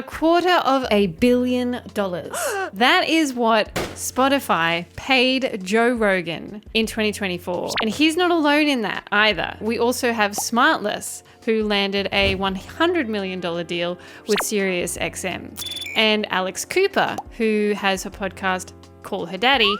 $250 million. That is what Spotify paid Joe Rogan in 2024. And he's not alone in that either. We also have Smartless, who landed a $100 million deal with Sirius XM. And Alex Cooper, who has a podcast, Call Her Daddy,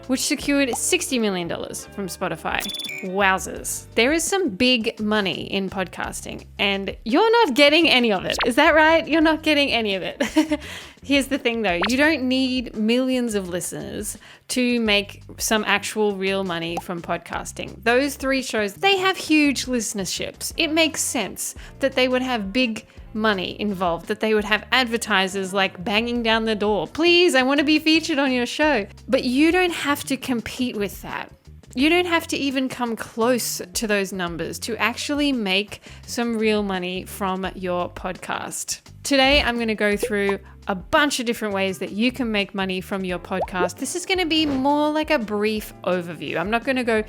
which secured $60 million from Spotify. Wowzers. There is some big money in podcasting, and you're not getting any of it. Is that right? You're not getting any of it. Here's the thing though, you don't need millions of listeners to make some actual real money from podcasting. Those 3 shows, they have huge listenerships. It makes sense that they would have big money involved, that they would have advertisers like banging down the door. Please, I want to be featured on your show. But you don't have to compete with that. You don't have to even come close to those numbers to actually make some real money from your podcast. Today, I'm going to go through a bunch of different ways that you can make money from your podcast. This is going to be more like a brief overview. I'm not going to go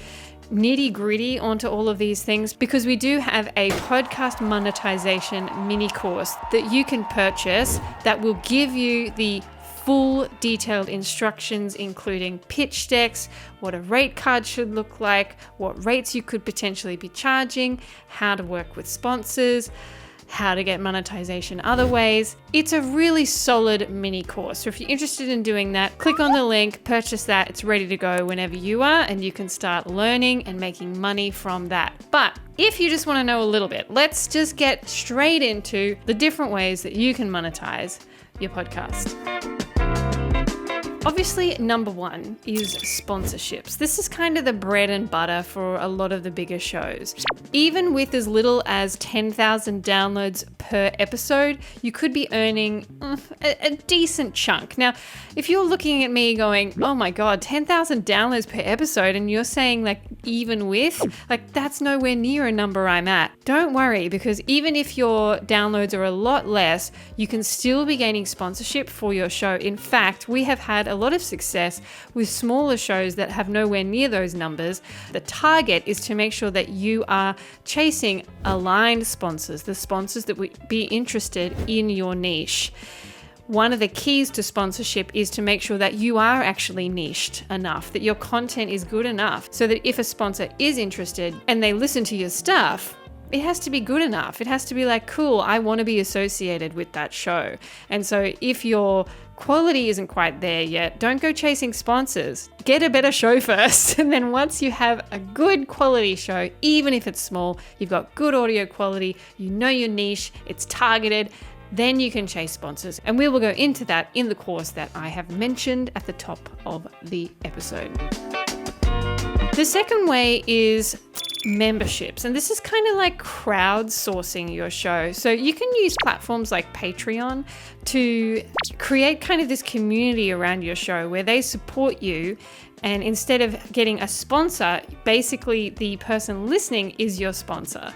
nitty gritty onto all of these things because we do have a podcast monetization mini course that you can purchase that will give you the full detailed instructions, including pitch decks, what a rate card should look like, what rates you could potentially be charging, how to work with sponsors, how to get monetization other ways. It's a really solid mini course. So if you're interested in doing that, click on the link, purchase that. It's ready to go whenever you are, and you can start learning and making money from that. But if you just want to know a little bit, let's just get straight into the different ways that you can monetize your podcast. Obviously, number 1 is sponsorships. This is kind of the bread and butter for a lot of the bigger shows. Even with as little as 10,000 downloads per episode, you could be earning a decent chunk. Now, if you're looking at me going, oh my God, 10,000 downloads per episode, and you're saying like even with, like that's nowhere near a number I'm at. Don't worry, because even if your downloads are a lot less, you can still be gaining sponsorship for your show. In fact, we have had a lot of success with smaller shows that have nowhere near those numbers. The target is to make sure that you are chasing aligned sponsors, the sponsors that would be interested in your niche. One of the keys to sponsorship is to make sure that you are actually niched enough, that your content is good enough, so that if a sponsor is interested and they listen to your stuff, it has to be good enough. It has to be like, cool, I want to be associated with that show. And so if your quality isn't quite there yet, don't go chasing sponsors. Get a better show first. And then once you have a good quality show, even if it's small, you've got good audio quality, you know your niche, it's targeted, then you can chase sponsors. And we will go into that in the course that I have mentioned at the top of the episode. The second way is memberships, and this is kind of like crowdsourcing your show. So you can use platforms like Patreon to create kind of this community around your show where they support you, and instead of getting a sponsor, basically the person listening is your sponsor.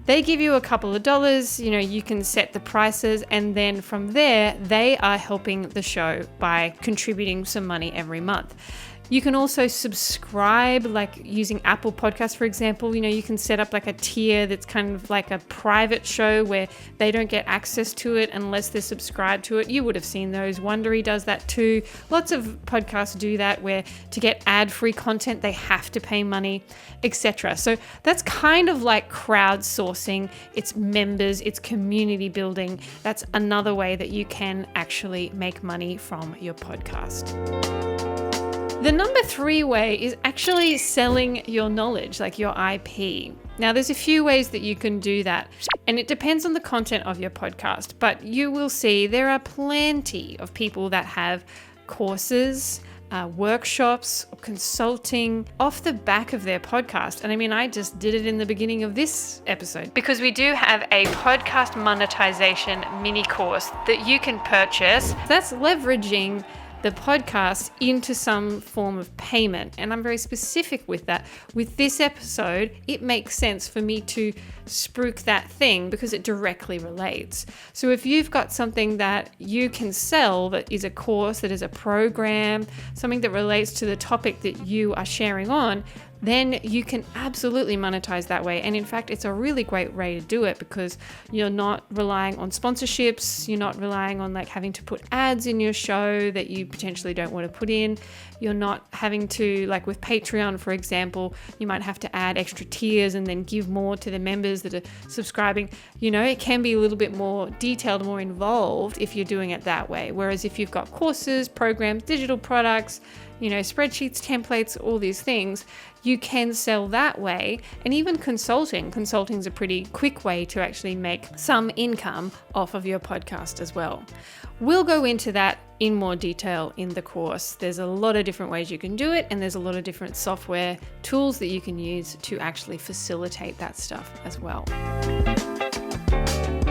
They give you a couple of dollars, you can set the prices, and then from there they are helping the show by contributing some money every month. You can also subscribe, like using Apple Podcasts, for example. You can set up like a tier that's kind of like a private show where they don't get access to it unless they're subscribed to it. You would have seen those. Wondery does that too. Lots of podcasts do that, where to get ad-free content, they have to pay money, etc. So that's kind of like crowdsourcing. It's members, it's community building. That's another way that you can actually make money from your podcast. The number 3 way is actually selling your knowledge, like your IP. Now, there's a few ways that you can do that, and it depends on the content of your podcast, but you will see there are plenty of people that have courses, workshops, or consulting off the back of their podcast. And I mean, I just did it in the beginning of this episode because we do have a podcast monetization mini course that you can purchase. That's leveraging the podcast into some form of payment. And I'm very specific with that. With this episode, it makes sense for me to spruik that thing because it directly relates. So if you've got something that you can sell that is a course, that is a program, something that relates to the topic that you are sharing on, then you can absolutely monetize that way. And in fact, it's a really great way to do it because you're not relying on sponsorships. You're not relying on like having to put ads in your show that you potentially don't want to put in. You're not having to, like with Patreon, for example, you might have to add extra tiers and then give more to the members that are subscribing. It can be a little bit more detailed, more involved if you're doing it that way. Whereas if you've got courses, programs, digital products, spreadsheets, templates, all these things, you can sell that way. And even consulting is a pretty quick way to actually make some income off of your podcast as well. We'll go into that in more detail in the course. There's a lot of different ways you can do it, and there's a lot of different software tools that you can use to actually facilitate that stuff as well.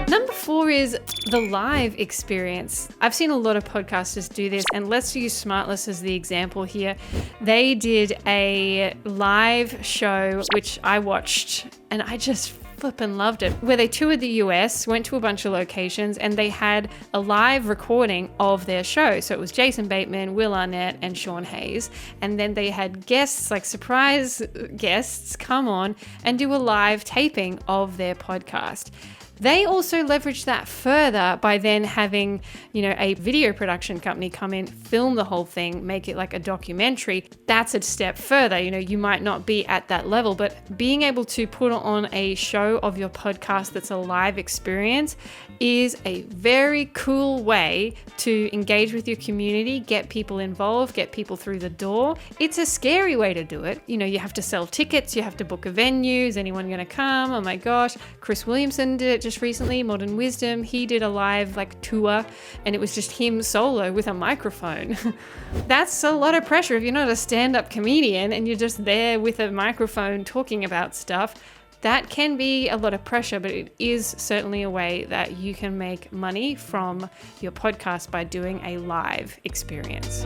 Number 4 is the live experience. I've seen a lot of podcasters do this, and let's use Smartless as the example here. They did a live show, which I watched, and I just flippin' loved it, where they toured the US, went to a bunch of locations, and they had a live recording of their show. So it was Jason Bateman, Will Arnett, and Sean Hayes. And then they had guests, like surprise guests, come on and do a live taping of their podcast. They also leveraged that further by then having, a video production company come in, film the whole thing, make it like a documentary. That's a step further. You might not be at that level, but being able to put on a show of your podcast that's a live experience is a very cool way to engage with your community, get people involved, get people through the door. It's a scary way to do it. You have to sell tickets, you have to book a venue. Is anyone going to come? Oh my gosh. Chris Williamson did it just recently, Modern Wisdom. He did a live tour, and it was just him solo with a microphone. That's a lot of pressure if you're not a stand-up comedian and you're just there with a microphone talking about stuff. That can be a lot of pressure, but it is certainly a way that you can make money from your podcast by doing a live experience.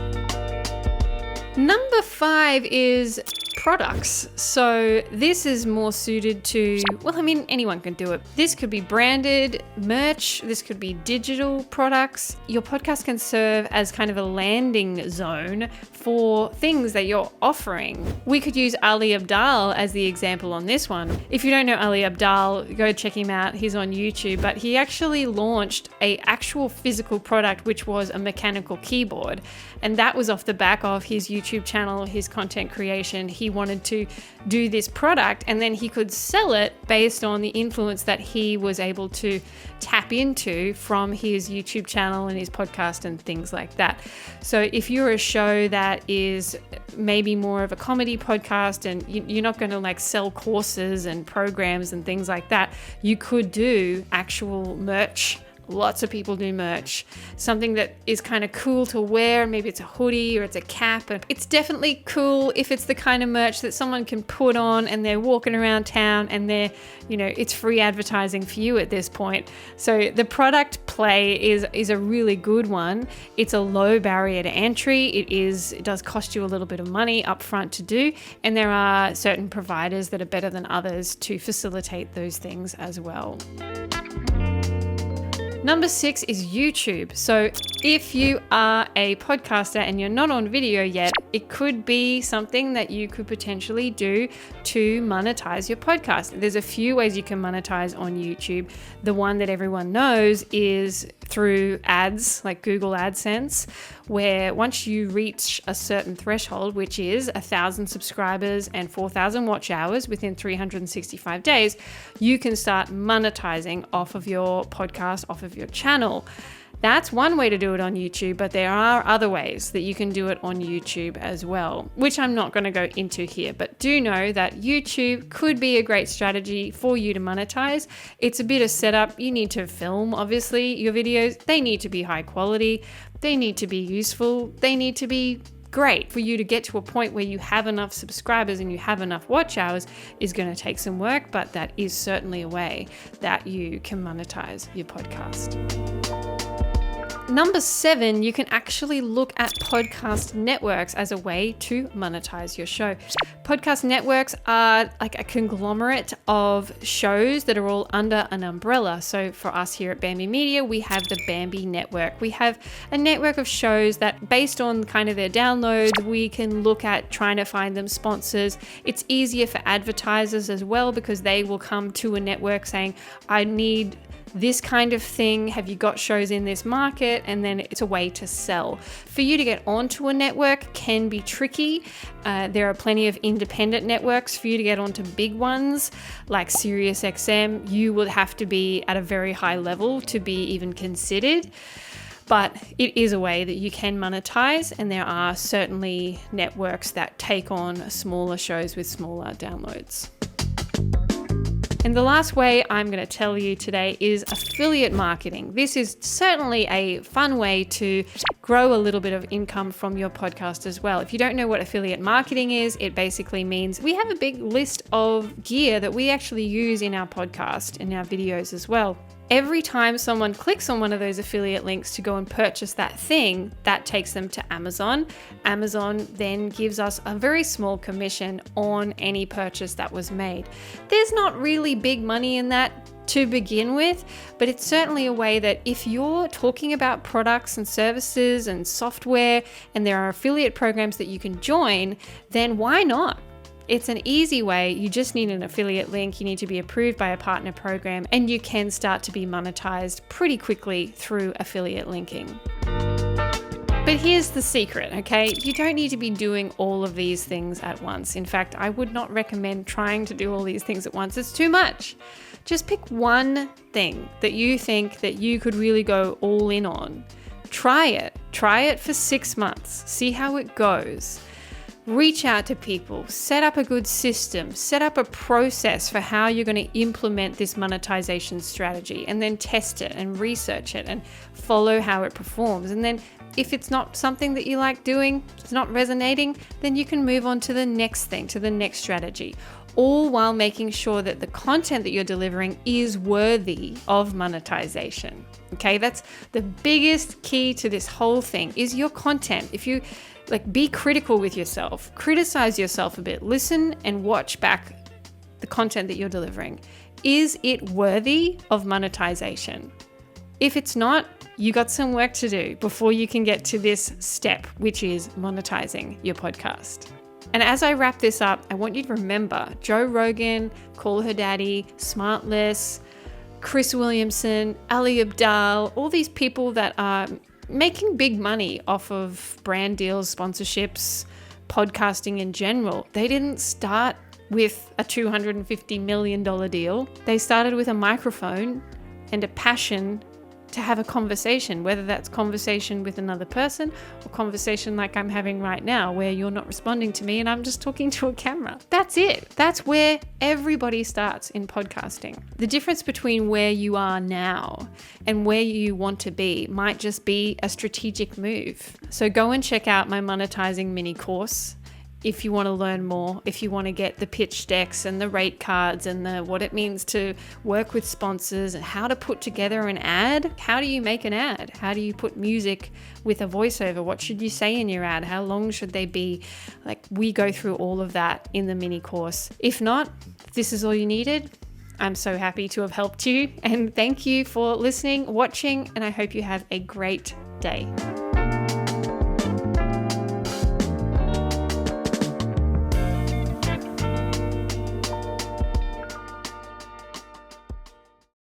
Number 5 is products. So this is more suited to, anyone can do it. This could be branded merch. This could be digital products. Your podcast can serve as kind of a landing zone for things that you're offering. We could use Ali Abdaal as the example on this one. If you don't know Ali Abdaal, go check him out. He's on YouTube, but he actually launched a actual physical product, which was a mechanical keyboard. And that was off the back of his YouTube channel, his content creation. He wanted to do this product, and then he could sell it based on the influence that he was able to tap into from his YouTube channel and his podcast and things like that. So if you're a show that is maybe more of a comedy podcast and you're not going to sell courses and programs and things like that, you could do actual merch. Lots of people do merch, something that is kind of cool to wear. Maybe it's a hoodie or it's a cap. And it's definitely cool if it's the kind of merch that someone can put on and they're walking around town and it's free advertising for you at this point. So the product play is a really good one. It's a low barrier to entry. It does cost you a little bit of money up front to do. And there are certain providers that are better than others to facilitate those things as well. Number 6 is YouTube. So if you are a podcaster and you're not on video yet, it could be something that you could potentially do to monetize your podcast. There's a few ways you can monetize on YouTube. The one that everyone knows is through ads, like Google AdSense, where once you reach a certain threshold, which is 1,000 subscribers and 4,000 watch hours within 365 days, you can start monetizing off of your podcast, off of your channel. That's one way to do it on YouTube, but there are other ways that you can do it on YouTube as well, which I'm not going to go into here, but do know that YouTube could be a great strategy for you to monetize. It's a bit of setup. You need to film, obviously, your videos. They need to be high quality. They need to be useful. They need to be great. For you to get to a point where you have enough subscribers and you have enough watch hours is going to take some work, but that is certainly a way that you can monetize your podcast. Number 7, you can actually look at podcast networks as a way to monetize your show. Podcast networks are like a conglomerate of shows that are all under an umbrella. So for us here at Bamby Media, we have the Bamby network. We have a network of shows that, based on kind of their downloads, we can look at trying to find them sponsors. It's easier for advertisers as well, because they will come to a network saying, I need this kind of thing, have you got shows in this market? And then it's a way to sell. For you to get onto a network can be tricky. There are plenty of independent networks. For you to get onto big ones like Sirius XM, you will have to be at a very high level to be even considered. But it is a way that you can monetize, and there are certainly networks that take on smaller shows with smaller downloads. And the last way I'm going to tell you today is affiliate marketing. This is certainly a fun way to grow a little bit of income from your podcast as well. If you don't know what affiliate marketing is, it basically means we have a big list of gear that we actually use in our podcast and our videos as well. Every time someone clicks on one of those affiliate links to go and purchase that thing, that takes them to Amazon. Amazon then gives us a very small commission on any purchase that was made. There's not really big money in that to begin with, but it's certainly a way that if you're talking about products and services and software and there are affiliate programs that you can join, then why not? It's an easy way. You just need an affiliate link. You need to be approved by a partner program, and you can start to be monetized pretty quickly through affiliate linking. But here's the secret, okay? You don't need to be doing all of these things at once. In fact, I would not recommend trying to do all these things at once. It's too much. Just pick one thing that you think that you could really go all in on. Try it. Try it for 6 months. See how it goes. Reach out to people, set up a good system, set up a process for how you're going to implement this monetization strategy, and then test it and research it and follow how it performs. And then if it's not something that you like doing, it's not resonating, then you can move on to the next thing, to the next strategy, all while making sure that the content that you're delivering is worthy of monetization. Okay, that's the biggest key to this whole thing, is your content. If you be critical with yourself, criticize yourself a bit, listen and watch back the content that you're delivering. Is it worthy of monetization? If it's not, you got some work to do before you can get to this step, which is monetizing your podcast. And as I wrap this up, I want you to remember Joe Rogan, Call Her Daddy, Smartless, Chris Williamson, Ali Abdaal, all these people that are making big money off of brand deals, sponsorships, podcasting in general. They didn't start with a $250 million deal. They started with a microphone and a passion to have a conversation, whether that's conversation with another person or conversation like I'm having right now, where you're not responding to me and I'm just talking to a camera. That's it. That's where everybody starts in podcasting. The difference between where you are now and where you want to be might just be a strategic move. So go and check out my monetizing mini course if you want to learn more, if you want to get the pitch decks and the rate cards and what it means to work with sponsors and how to put together an ad. How do you make an ad? How do you put music with a voiceover? What should you say in your ad? How long should they be? We go through all of that in the mini course. If not, this is all you needed. I'm so happy to have helped you, and thank you for listening, watching, and I hope you have a great day.